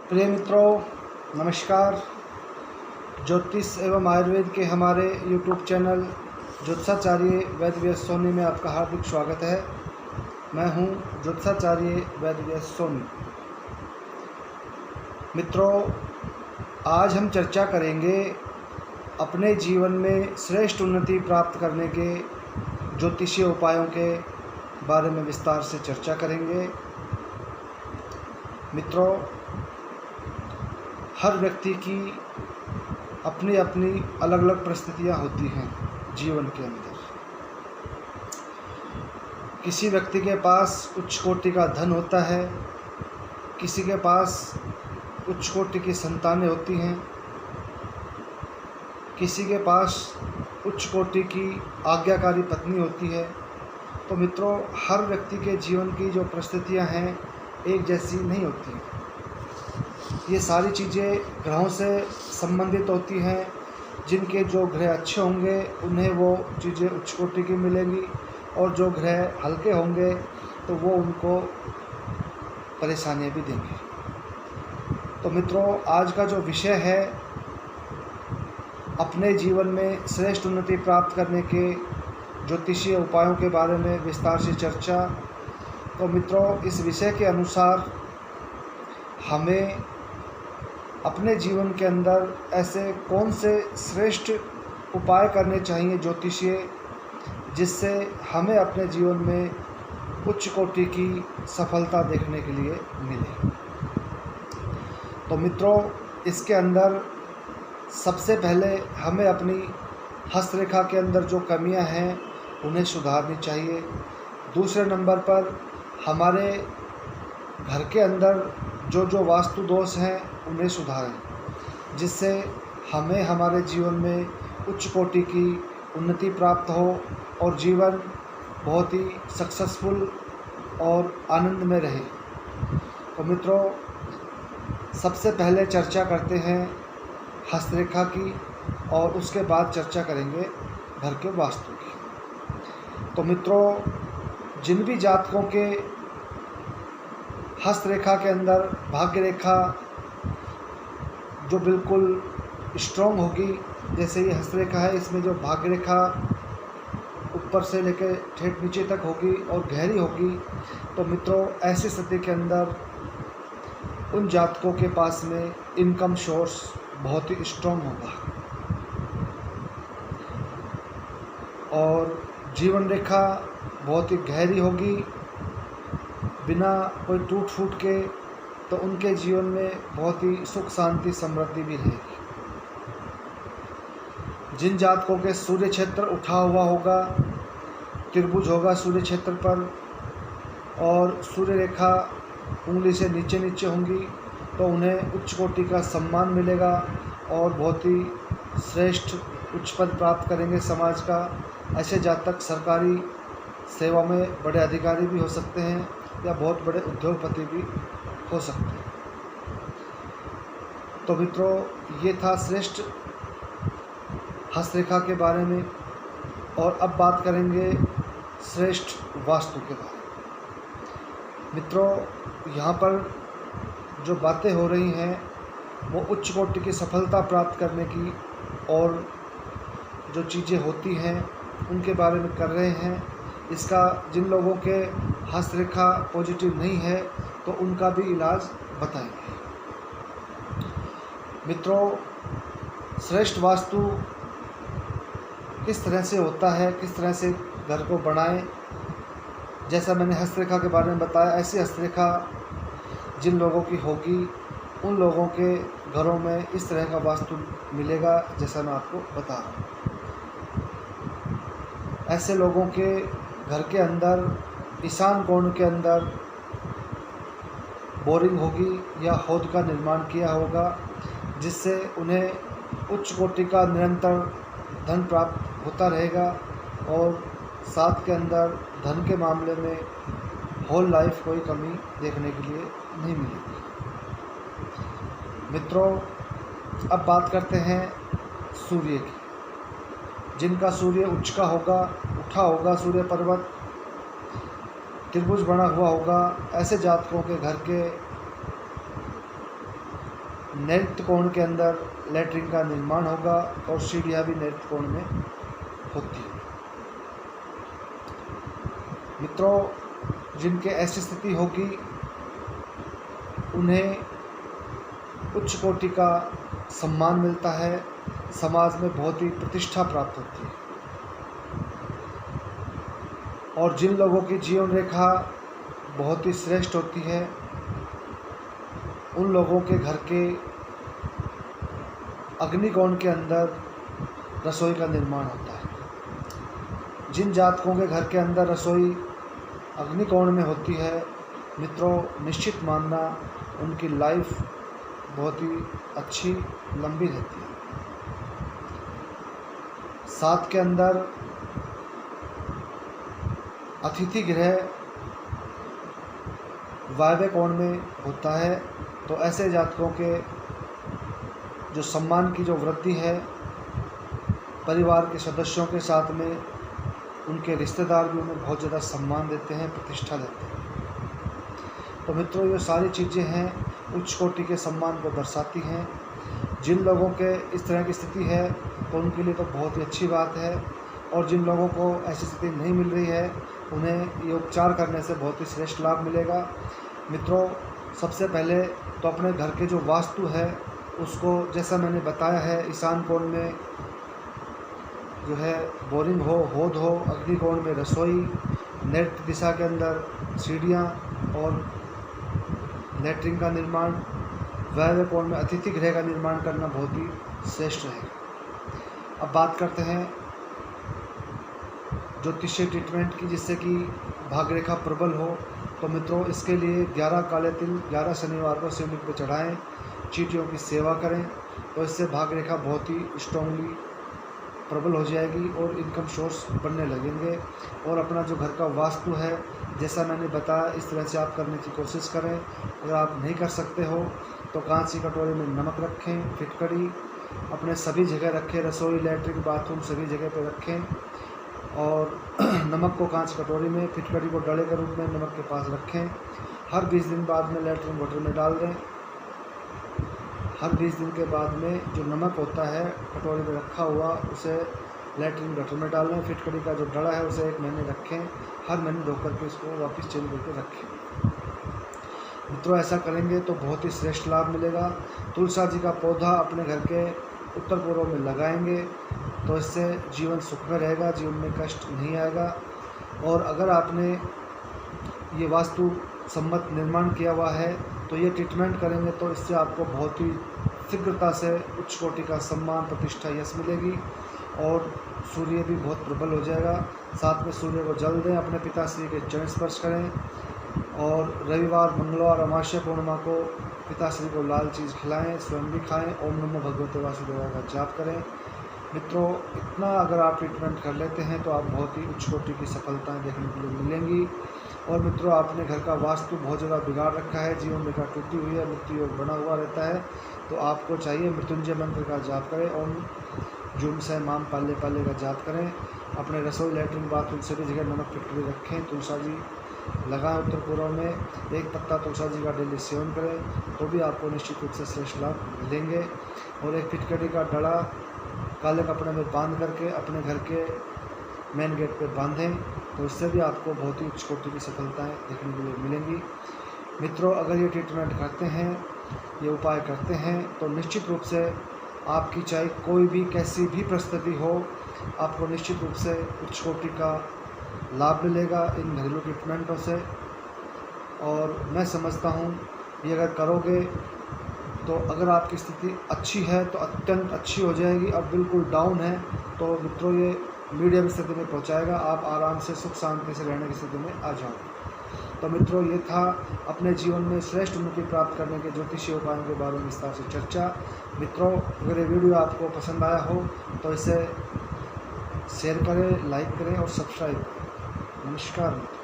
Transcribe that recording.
प्रिय मित्रों, नमस्कार। ज्योतिष एवं आयुर्वेद के हमारे YouTube चैनल ज्योतिषाचार्य वैद्य व्यास सोनी में आपका हार्दिक स्वागत है। मैं हूं ज्योतिषाचार्य वैद्य व्यास सोनी। मित्रों, आज हम चर्चा करेंगे अपने जीवन में श्रेष्ठ उन्नति प्राप्त करने के ज्योतिषीय उपायों के बारे में विस्तार से चर्चा करेंगे। मित्रों, हर व्यक्ति की अपनी अपनी अलग अलग परिस्थितियाँ होती हैं जीवन के अंदर। किसी व्यक्ति के पास उच्च कोटि का धन होता है, किसी के पास उच्च कोटि की संतानें होती हैं, किसी के पास उच्च कोटि की आज्ञाकारी पत्नी होती है। तो मित्रों, हर व्यक्ति के जीवन की जो परिस्थितियाँ हैं एक जैसी नहीं होती। ये सारी चीज़ें ग्रहों से संबंधित होती हैं। जिनके जो ग्रह अच्छे होंगे उन्हें वो चीज़ें उच्च कोटि की मिलेंगी, और जो ग्रह हल्के होंगे तो वो उनको परेशानियां भी देंगे। तो मित्रों, आज का जो विषय है अपने जीवन में श्रेष्ठ उन्नति प्राप्त करने के ज्योतिषीय उपायों के बारे में विस्तार से चर्चा। तो मित्रों, इस विषय के अनुसार हमें अपने जीवन के अंदर ऐसे कौन से श्रेष्ठ उपाय करने चाहिए ज्योतिषीय, जिससे हमें अपने जीवन में उच्च कोटि की सफलता देखने के लिए मिले। तो मित्रों, इसके अंदर सबसे पहले हमें अपनी हस्तरेखा के अंदर जो कमियां हैं उन्हें सुधारनी चाहिए। दूसरे नंबर पर हमारे घर के अंदर जो वास्तु दोष हैं उन्हें सुधारें, जिससे हमें हमारे जीवन में उच्च कोटि की उन्नति प्राप्त हो और जीवन बहुत ही सक्सेसफुल और आनंद में रहे। तो मित्रों, सबसे पहले चर्चा करते हैं हस्तरेखा की, और उसके बाद चर्चा करेंगे घर के वास्तु की। तो मित्रों, जिन भी जातकों के हस्तरेखा के अंदर भाग्य रेखा जो बिल्कुल स्ट्रॉन्ग होगी, जैसे ये हस्तरेखा है, इसमें जो भाग्य रेखा ऊपर से लेकर ठेठ नीचे तक होगी और गहरी होगी, तो मित्रों ऐसी स्थिति के अंदर उन जातकों के पास में इनकम सोर्स बहुत ही स्ट्रॉन्ग होगा, और जीवन रेखा बहुत ही गहरी होगी, बिना कोई टूट फूट के। तो उनके जीवन में बहुत ही सुख शांति समृद्धि भी रहेगी। जिन जातकों के सूर्य क्षेत्र उठा हुआ होगा, त्रिभुज होगा सूर्य क्षेत्र पर, और सूर्य रेखा उंगली से नीचे नीचे होंगी, तो उन्हें उच्च कोटि का सम्मान मिलेगा और बहुत ही श्रेष्ठ उच्च पद प्राप्त करेंगे समाज का। ऐसे जातक सरकारी सेवा में बड़े अधिकारी भी हो सकते हैं या बहुत बड़े उद्योगपति भी हो सकते हैं। तो मित्रों, ये था श्रेष्ठ हस्तरेखा के बारे में, और अब बात करेंगे श्रेष्ठ वास्तु के बारे में। मित्रों, यहाँ पर जो बातें हो रही हैं वो उच्च कोटि की सफलता प्राप्त करने की, और जो चीज़ें होती हैं उनके बारे में कर रहे हैं। इसका जिन लोगों के हस्तरेखा पॉजिटिव नहीं है तो उनका भी इलाज बताएंगे। मित्रों, श्रेष्ठ वास्तु किस तरह से होता है, किस तरह से घर को बनाएं, जैसा मैंने हस्तरेखा के बारे में बताया, ऐसी हस्तरेखा जिन लोगों की होगी उन लोगों के घरों में इस तरह का वास्तु मिलेगा जैसा मैं आपको बता रहा हूँ। ऐसे लोगों के घर के अंदर ईशान कोण के अंदर बोरिंग होगी या हौद का निर्माण किया होगा, जिससे उन्हें उच्च कोटि का निरंतर धन प्राप्त होता रहेगा, और साथ के अंदर धन के मामले में होल लाइफ कोई कमी देखने के लिए नहीं मिलेगी। मित्रों, अब बात करते हैं सूर्य की। जिनका सूर्य उच्च का होगा, उठा होगा सूर्य पर्वत, त्रिभुज बना हुआ होगा, ऐसे जातकों के घर के नैऋत्य कोण के अंदर लैट्रिन का निर्माण होगा और सीढ़ियाँ भी नैऋत्य कोण में होती है। मित्रों, जिनके ऐसी स्थिति होगी उन्हें उच्च कोटि का सम्मान मिलता है, समाज में बहुत ही प्रतिष्ठा प्राप्त होती है। और जिन लोगों की जीवन रेखा बहुत ही श्रेष्ठ होती है उन लोगों के घर के अग्निकोण के अंदर रसोई का निर्माण होता है। जिन जातकों के घर के अंदर रसोई अग्निकोण में होती है, मित्रों, निश्चित मानना उनकी लाइफ बहुत ही अच्छी लंबी रहती है। 7 के अंदर अतिथि ग्रह वायव्य कोण में होता है, तो ऐसे जातकों के जो सम्मान की जो वृद्धि है, परिवार के सदस्यों के साथ में उनके रिश्तेदार भी उन्हें बहुत ज़्यादा सम्मान देते हैं, प्रतिष्ठा देते हैं। तो मित्रों, ये सारी चीज़ें हैं उच्च कोटि के सम्मान को दर्शाती हैं। जिन लोगों के इस तरह की स्थिति है तो उनके लिए तो बहुत ही अच्छी बात है, और जिन लोगों को ऐसी स्थिति नहीं मिल रही है उन्हें ये उपचार करने से बहुत ही श्रेष्ठ लाभ मिलेगा। मित्रों, सबसे पहले तो अपने घर के जो वास्तु है उसको, जैसा मैंने बताया है, ईशान कोण में जो है बोरिंग हो, होद हो, अग्निकोण में रसोई, नैऋत्य दिशा के अंदर सीढ़ियाँ और लैट्रिन का निर्माण, वायव्य कोण में अतिथि गृह का निर्माण करना बहुत ही श्रेष्ठ रहेगा। अब बात करते हैं ज्योतिषीय ट्रीटमेंट की, जिससे कि भाग्यरेखा प्रबल हो। तो मित्रों, इसके लिए 11 काले तिल 11 शनिवार को शिवलिंग पर चढ़ाएं, चींटियों की सेवा करें, तो इससे भाग्यरेखा बहुत ही स्ट्रांगली प्रबल हो जाएगी और इनकम सोर्स बनने लगेंगे। और अपना जो घर का वास्तु है, जैसा मैंने बताया, इस तरह से आप करने की कोशिश करें। अगर आप नहीं कर सकते हो तो कांच की कटोरी में नमक रखें, फिटकड़ी अपने सभी जगह रखें, रसोई, लैट्रिन, बाथरूम सभी जगह पे रखें, और नमक को कांच कटोरी में, फिटकड़ी को डले के रूप में नमक के पास रखें। हर 20 दिन बाद में लैट्रिन वाटर में डाल दें। हर 20 दिन के बाद में जो नमक होता है कटोरी में रखा हुआ, उसे लैट्रिन गटर में डाल लें। फिटकड़ी का जो डला है उसे 1 महीने रखें, हर महीने धो करके इसको वापस चेंज करके रखें। मित्रों, ऐसा करेंगे तो बहुत ही श्रेष्ठ लाभ मिलेगा। तुलसा जी का पौधा अपने घर के उत्तर पूर्व में लगाएंगे तो इससे जीवन सुख में रहेगा, जीवन में कष्ट नहीं आएगा। और अगर आपने ये वास्तु सम्मत निर्माण किया हुआ है तो ये ट्रीटमेंट करेंगे तो इससे आपको बहुत ही शीघ्रता से उच्च कोटि का सम्मान, प्रतिष्ठा, यश मिलेगी। और सूर्य भी बहुत प्रबल हो जाएगा। साथ में सूर्य को जल दें, अपने पिताश्री के चरण स्पर्श करें, और रविवार, मंगलवार, अमावस्या, पूर्णिमा को पिताश्री को लाल चीज़ खिलाएं, स्वयं भी खाएं। ओम नमो भगवते वासुदेवाय का जाप करें। मित्रों, इतना अगर आप ट्रीटमेंट कर लेते हैं तो आप बहुत ही उच्च कोटि की सफलताएं देखने के लिए मिलेंगी। और मित्रों, आपने घर का वास्तु बहुत ज़्यादा बिगाड़ रखा है, जीवन रेखा टूटी हुई है, मृत्यु योग बना हुआ रहता है, तो आपको चाहिए मृत्युंजय मंत्र का जाप करें। ओम जुम से माम पाले पाले का जाप करें। अपने रसोई, लैट्रिन, बाथरूम सभी जगह नमक फिटकरी रखें। तुलसा जी लगाएं उत्तर पूर्व में, 1 पत्ता तुलसा जी का डेली सेवन करें तो भी आपको निश्चित रूप से श्रेष्ठ लाभ मिलेंगे। और 1 फिटकरी का डला काले कपड़े में बांध करके अपने घर के मेन गेट पे बांधें, तो इससे भी आपको बहुत ही उच्च कोटि की सफलताएं देखने के लिए मिलेंगी। मित्रों, अगर ये ट्रीटमेंट करते हैं, ये उपाय करते हैं, तो निश्चित रूप से आपकी चाहे कोई भी कैसी भी परिस्थिति हो, आपको निश्चित रूप से उच्च कोटि का लाभ मिलेगा इन घरेलू ट्रीटमेंटों से। और मैं समझता हूँ ये अगर करोगे तो अगर आपकी स्थिति अच्छी है तो अत्यंत अच्छी हो जाएगी, और बिल्कुल डाउन है तो मित्रों ये मीडियम स्थिति में पहुंचाएगा, आप आराम से सुख शांति से रहने की स्थिति में आ जाओगे। तो मित्रों, ये था अपने जीवन में श्रेष्ठ उन्नति प्राप्त करने के ज्योतिषीय उपायों के बारे में विस्तार से चर्चा। मित्रों, अगर ये वीडियो आपको पसंद आया हो तो इसे शेयर करें, लाइक करें और सब्सक्राइब करें। नमस्कार मित्रों।